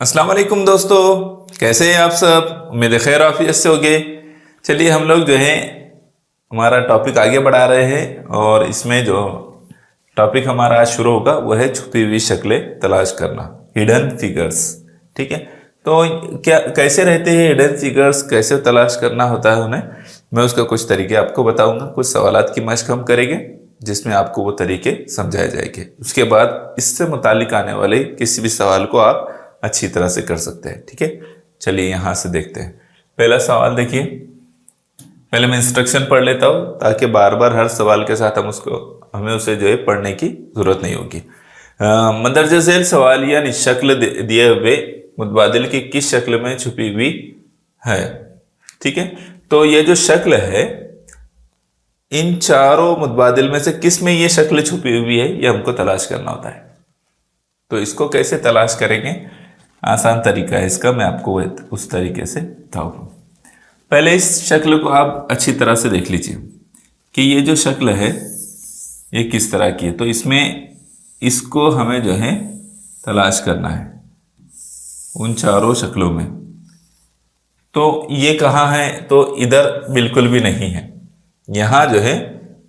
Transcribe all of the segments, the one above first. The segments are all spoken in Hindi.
अस्सलाम वालेकुम दोस्तों, कैसे हैं आप सब। उम्मीद है खैर आफियत से होगे। चलिए हम लोग जो है हमारा टॉपिक आगे बढ़ा रहे हैं और इसमें जो टॉपिक हमारा आज शुरू होगा वो है छुपी हुई शक्लें तलाश करना, हिडन फिगर्स। ठीक है, तो क्या कैसे रहते हैं हिडन फिगर्स, कैसे तलाश करना होता है उन्हें, मैं उसका कुछ तरीके आपको बताऊंगा। कुछ सवालात की मशक हम करेंगे जिसमें आपको वो तरीके समझाए जाएंगे। उसके बाद इससे मुतालिक आने वाले किसी भी सवाल को आप अच्छी तरह से कर सकते हैं। ठीक है, चलिए यहां से देखते हैं। पहला सवाल देखिए, पहले मैं इंस्ट्रक्शन पढ़ लेता हूं ताकि बार बार हर सवाल के साथ हमें उसे जो है पढ़ने की जरूरत नहीं होगी। मंदरजा झेल सवाल या शक्ल दिए हुए मुतबादिल की किस शक्ल में छुपी हुई है। ठीक है, तो ये जो शक्ल है इन चारों मुतबादिल में से किस में ये शक्ल छुपी हुई है, ये हमको तलाश करना होता है। तो इसको कैसे तलाश करेंगे, आसान तरीका है इसका, मैं आपको उस तरीके से बताऊंगा। पहले इस शक्ल को आप अच्छी तरह से देख लीजिए कि ये जो शक्ल है ये किस तरह की है। तो इसको हमें जो है तलाश करना है उन चारों शक्लों में। तो ये कहाँ है, तो इधर बिल्कुल भी नहीं है, यहाँ जो है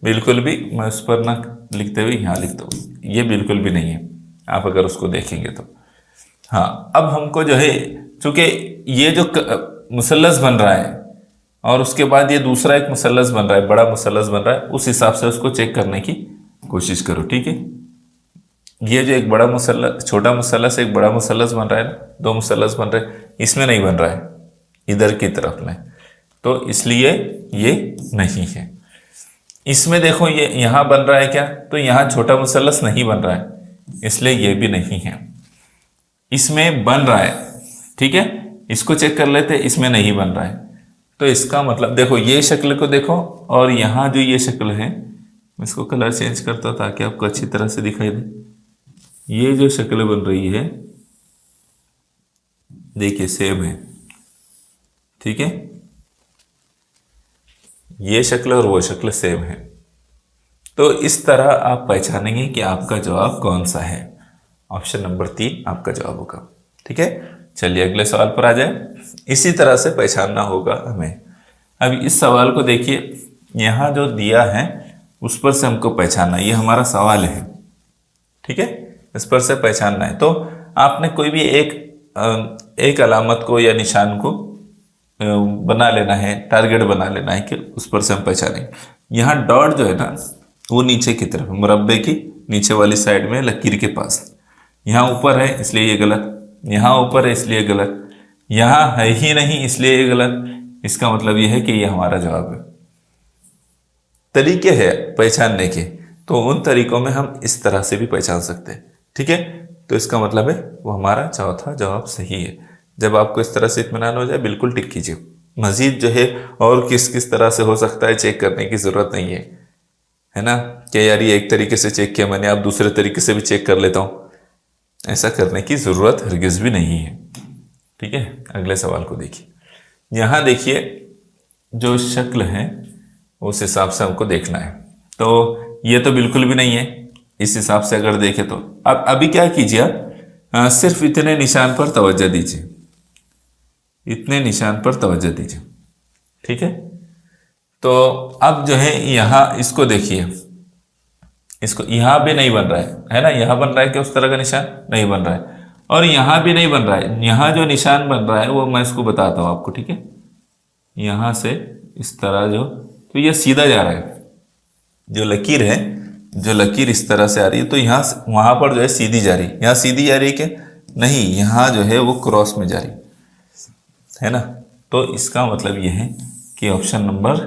बिल्कुल भी, मैं उस पर ना लिखते हुए यहाँ लिखता हूँ, ये बिल्कुल भी नहीं है। आप अगर उसको देखेंगे तो हाँ, अब हमको जो है चूंकि ये जो मुसल्लस बन रहा है और उसके बाद ये दूसरा एक मुसल्लस बन रहा है, बड़ा मुसल्लस बन रहा है, उस हिसाब से उसको चेक करने की कोशिश करो। ठीक है, ये जो एक बड़ा मुसल्लस, छोटा मुसल्लस, एक बड़ा मुसल्लस बन रहा है ना, दो मुसल्लस बन रहे हैं, इसमें नहीं बन रहा है इधर की तरफ में, तो इसलिए ये नहीं है। इसमें देखो ये यहां बन रहा है क्या, तो यहां छोटा मुसल्लस नहीं बन रहा है, इसलिए ये भी नहीं है। इसमें बन रहा है, ठीक है, इसको चेक कर लेते हैं, इसमें नहीं बन रहा है। तो इसका मतलब देखो ये शक्ल को देखो और यहां जो ये शक्ल है, मैं इसको कलर चेंज करता हूं ताकि आपको अच्छी तरह से दिखाई दे। ये जो शक्ल बन रही है देखिए सेम है। ठीक है, ये शक्ल और वो शक्ल सेम है। तो इस तरह आप पहचानेंगे कि आपका जवाब कौन सा है। ऑप्शन नंबर 3 आपका जवाब होगा। ठीक है, चलिए अगले सवाल पर आ जाए। इसी तरह से पहचानना होगा हमें। अब इस सवाल को देखिए, यहाँ जो दिया है उस पर से हमको पहचानना, ये हमारा सवाल है। ठीक है, इस पर से पहचानना है। तो आपने कोई भी एक अलामत को या निशान को बना लेना है, टारगेट बना लेना है कि उस पर से हम पहचानेंगे। यहाँ डॉट जो है ना वो नीचे की तरफ, मुरब्बे की नीचे वाली साइड में लकीर के पास। यहाँ ऊपर है इसलिए ये गलत, यहाँ ऊपर है इसलिए गलत, यहाँ है ही नहीं इसलिए ये गलत। इसका मतलब ये है कि ये हमारा जवाब है। तरीके हैं पहचानने के, तो उन तरीकों में हम इस तरह से भी पहचान सकते हैं। ठीक है, तो इसका मतलब है वो हमारा चौथा जवाब सही है। जब आपको इस तरह से इत्मीनान हो जाए बिल्कुल टिक कीजिए। मजीद जो है और किस किस तरह से हो सकता है चेक करने की जरूरत नहीं है ना, कि यार ये एक तरीके से चेक किया मैंने, आप दूसरे तरीके से भी चेक कर लेता हूं, ऐसा करने की जरूरत हरगिज भी नहीं है। ठीक है, अगले सवाल को देखिए। यहां देखिए जो शक्ल है उस हिसाब से हमको देखना है। तो ये तो बिल्कुल भी नहीं है, इस हिसाब से अगर देखें तो अब अभी क्या कीजिए आप, सिर्फ इतने निशान पर तवज्जो दीजिए, इतने निशान पर तवज्जो दीजिए। ठीक है, तो अब जो है यहां इसको देखिए, इसको यहां भी नहीं बन रहा है ना, यहां बन रहा है कि उस तरह का निशान नहीं बन रहा है, और यहां भी नहीं बन रहा है। यहां जो निशान बन रहा है वो मैं इसको बताता हूं आपको। ठीक है, यहां से इस तरह जो, तो ये सीधा जा रहा है, जो लकीर है, जो लकीर इस तरह से आ रही है, तो यहां से वहां पर जो है सीधी जा रही है, यहां सीधी जा रही है क्या, नहीं, यहां जो है वो क्रॉस में जा रही है ना। तो इसका मतलब यह है कि ऑप्शन नंबर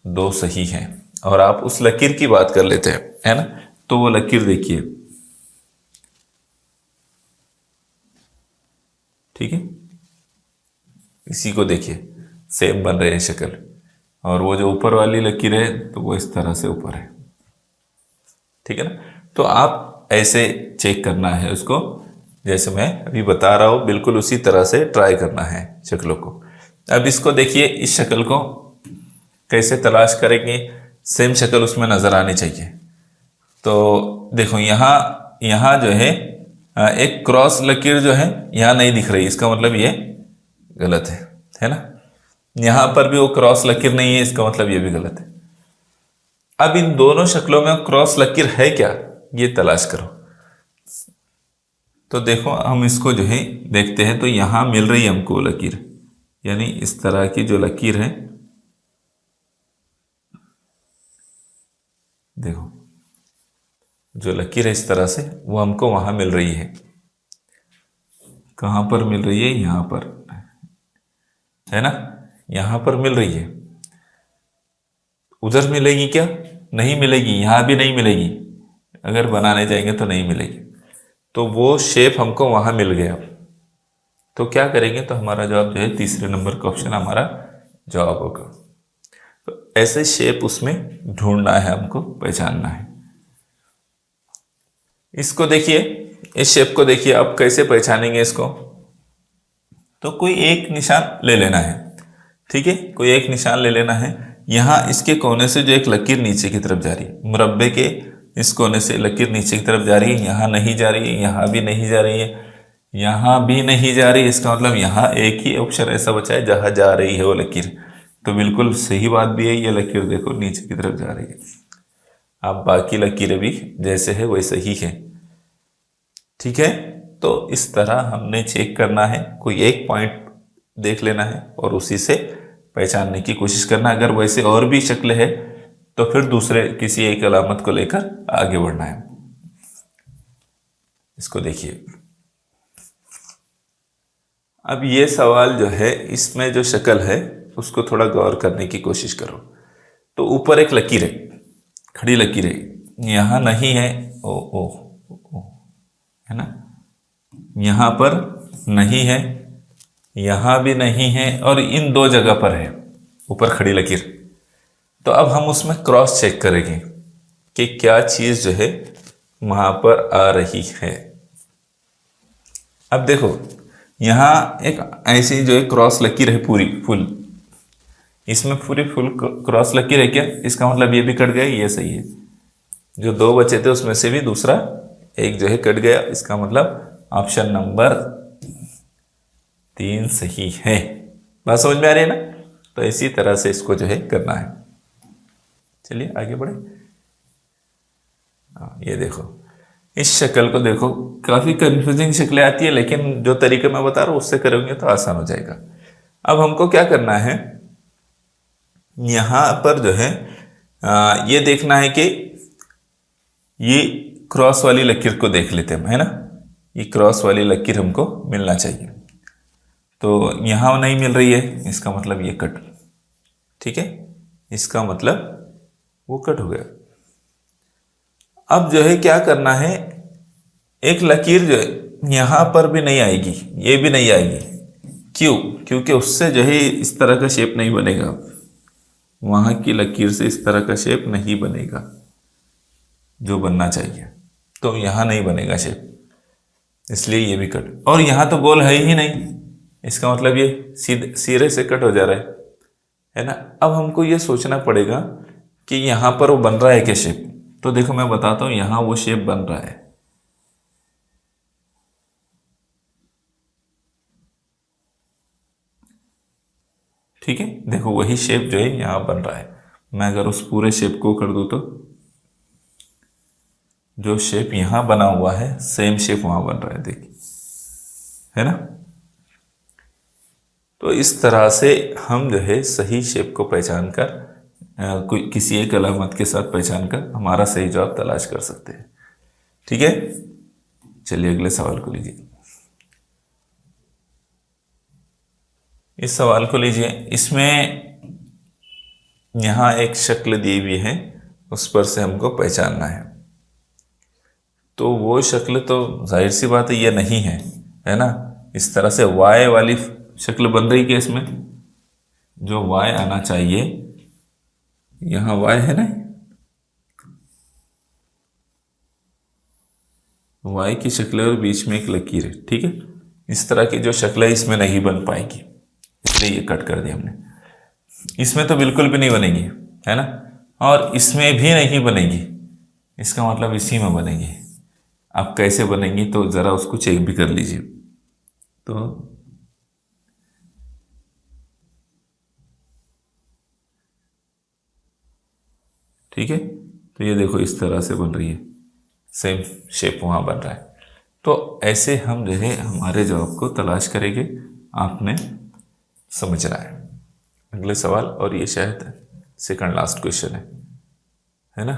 2 सही है। और आप उस लकीर की बात कर लेते हैं, है ना, तो वो लकीर देखिए। ठीक है, इसी को देखिए, सेम बन रहे हैं शक्ल, और वो जो ऊपर वाली लकीर है तो वो इस तरह से ऊपर है। ठीक है ना, तो आप ऐसे चेक करना है उसको, जैसे मैं अभी बता रहा हूं बिल्कुल उसी तरह से ट्राई करना है शक्लों को। अब इसको देखिए, इस शक्ल को कैसे तलाश करेंगे, सेम शक्ल उसमें नजर आनी चाहिए। तो देखो यहाँ जो है एक क्रॉस लकीर जो है यहाँ नहीं दिख रही, इसका मतलब ये गलत है ना। यहाँ पर भी वो क्रॉस लकीर नहीं है, इसका मतलब ये भी गलत है। अब इन दोनों शक्लों में क्रॉस लकीर है क्या, ये तलाश करो। तो देखो हम इसको जो है देखते हैं, तो यहाँ मिल रही है हमको लकीर, यानी इस तरह की जो लकीर है, देखो जो लकीर है इस तरह से, वो हमको वहां मिल रही है। कहां पर मिल रही है, यहां पर है ना, यहां पर मिल रही है। उधर मिलेगी क्या, नहीं मिलेगी, यहां भी नहीं मिलेगी, अगर बनाने जाएंगे तो नहीं मिलेगी। तो वो शेप हमको वहां मिल गया, तो क्या करेंगे, तो हमारा जवाब जो है तीसरे नंबर का ऑप्शन हमारा जवाब होगा। तो ऐसे शेप उसमें ढूंढना है, हमको पहचानना है। इसको देखिए, इस शेप को देखिए, आप कैसे पहचानेंगे इसको, तो कोई एक निशान ले लेना है, ठीक है, कोई एक निशान ले लेना है। यहाँ इसके कोने से जो एक लकीर नीचे की तरफ जा रही है, मुरब्बे के इस कोने से लकीर नीचे की तरफ जा रही है, यहाँ नहीं जा रही है, यहाँ भी नहीं जा रही है, यहाँ भी नहीं जा रही है, इसका मतलब यहाँ एक ही ऑप्शन ऐसा बचा है जहाँ जा रही है वो लकीर। तो बिल्कुल सही बात भी है, ये लकीर देखो नीचे की तरफ जा रही है। अब बाकी लकीरें भी जैसे है वैसे ही है, ठीक है। तो इस तरह हमने चेक करना है, कोई एक पॉइंट देख लेना है और उसी से पहचानने की कोशिश करना। अगर वैसे और भी शक्ल है तो फिर दूसरे किसी एक अलामत को लेकर आगे बढ़ना है। इसको देखिए, अब ये सवाल जो है, इसमें जो शक्ल है उसको थोड़ा गौर करने की कोशिश करो। तो ऊपर एक लकीर है, खड़ी लकीर है, यहां नहीं है, ओ है ना, यहां पर नहीं है, यहां भी नहीं है, और इन दो जगह पर है ऊपर खड़ी लकीर। तो अब हम उसमें क्रॉस चेक करेंगे कि क्या चीज जो है वहां पर आ रही है। अब देखो यहां एक ऐसी जो है क्रॉस लकीर है, पूरी फुल, इसमें पूरी फुल क्रॉस लकीर है क्या, इसका मतलब ये भी कट गया, ये सही है। जो दो बचे थे उसमें से भी दूसरा एक जो है कट गया, इसका मतलब ऑप्शन नंबर 3 सही है। बात समझ में आ रही है ना। तो इसी तरह से इसको जो है करना है। चलिए आगे बढ़े। ये देखो, इस शक्ल को देखो, काफी कंफ्यूजिंग शक्लें आती है, लेकिन जो तरीके मैं बता रहा हूं उससे करोगे तो आसान हो जाएगा। अब हमको क्या करना है, यहां पर जो है ये देखना है कि ये क्रॉस वाली लकीर को देख लेते हैं, है ना, ये क्रॉस वाली लकीर हमको मिलना चाहिए। तो यहां नहीं मिल रही है, इसका मतलब ये कट, ठीक है, इसका मतलब वो कट हो गया। अब जो है क्या करना है, एक लकीर जो है यहां पर भी नहीं आएगी, ये भी नहीं आएगी, क्यों, क्योंकि उससे जो है इस तरह का शेप नहीं बनेगा, वहां की लकीर से इस तरह का शेप नहीं बनेगा जो बनना चाहिए, तो यहां नहीं बनेगा शेप, इसलिए ये भी कट। और यहां तो गोल है ही नहीं, इसका मतलब ये सीधे सिरे से कट हो जा रहा है ना। अब हमको ये सोचना पड़ेगा कि यहां पर वो बन रहा है क्या शेप। तो देखो मैं बताता हूं, यहां वो शेप बन रहा है, ठीक है, देखो वही शेप जो है यहां बन रहा है। मैं अगर उस पूरे शेप को कर दूं तो जो शेप यहां बना हुआ है सेम शेप वहां बन रहा है, देखिए, है ना। तो इस तरह से हम जो है सही शेप को पहचान कर कोई किसी एक अलामत के साथ पहचान कर हमारा सही जवाब तलाश कर सकते हैं, ठीक है। चलिए अगले सवाल को लीजिए। इस सवाल को लीजिए, इसमें यहां एक शक्ल दी हुई है, उस पर से हमको पहचानना है। तो वो शक्ल तो जाहिर सी बात है ये नहीं है ना। इस तरह से वाई वाली शक्ल बन रही है, इसमें जो वाई आना चाहिए, यहां वाई है ना, वाई की शक्ल और बीच में एक लकीर है, ठीक है। इस तरह की जो शक्ल है इसमें नहीं बन पाएगी, इसलिए ये कट कर दिया हमने। इसमें तो बिल्कुल भी नहीं बनेगी, है ना, और इसमें भी नहीं बनेगी, इसका मतलब इसी में बनेगी। आप कैसे बनेंगी तो ज़रा उसको चेक भी कर लीजिए। तो ठीक है, तो ये देखो इस तरह से बन रही है, सेम शेप वहाँ बन रहा है। तो ऐसे हम जो है हमारे जवाब को तलाश करेंगे, आपने समझना है। अगले सवाल, और ये शायद सेकंड लास्ट क्वेश्चन है ना?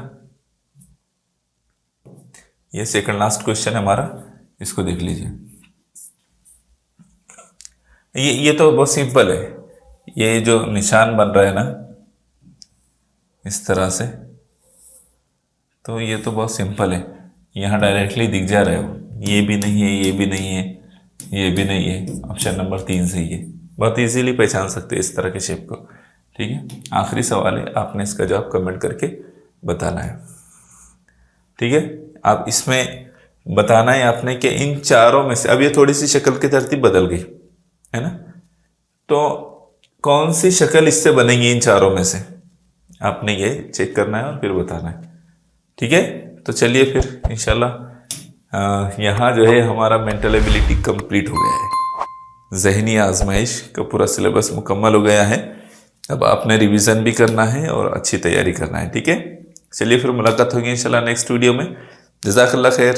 ये सेकंड लास्ट क्वेश्चन है हमारा, इसको देख लीजिए। ये तो बहुत सिंपल है, ये जो निशान बन रहा है ना इस तरह से, तो ये तो बहुत सिंपल है, यहाँ डायरेक्टली दिख जा रहे हो। ये भी नहीं है, ये भी नहीं है, ये भी नहीं है, ऑप्शन नंबर 3 सही है। बहुत इजीली पहचान सकते हैं इस तरह के शेप को। ठीक है, आखिरी सवाल है, आपने इसका जवाब कमेंट करके बताना है। ठीक है, आप इसमें बताना है आपने कि इन चारों में से, अब ये थोड़ी सी शक्ल की तरतीब बदल गई है ना, तो कौन सी शक्ल इससे बनेगी इन चारों में से, आपने ये चेक करना है और फिर बताना है। ठीक है, तो चलिए फिर इंशाल्लाह यहाँ जो है हमारा मेंटल एबिलिटी कंप्लीट हो गया है, जहनी आजमाइश का पूरा सिलेबस मुकम्मल हो गया है। अब आपने रिवीजन भी करना है और अच्छी तैयारी करना है। ठीक है, चलिए फिर मुलाकात होगी इंशाल्लाह नेक्स्ट वीडियो में। जज़ाकल्लाह खैर।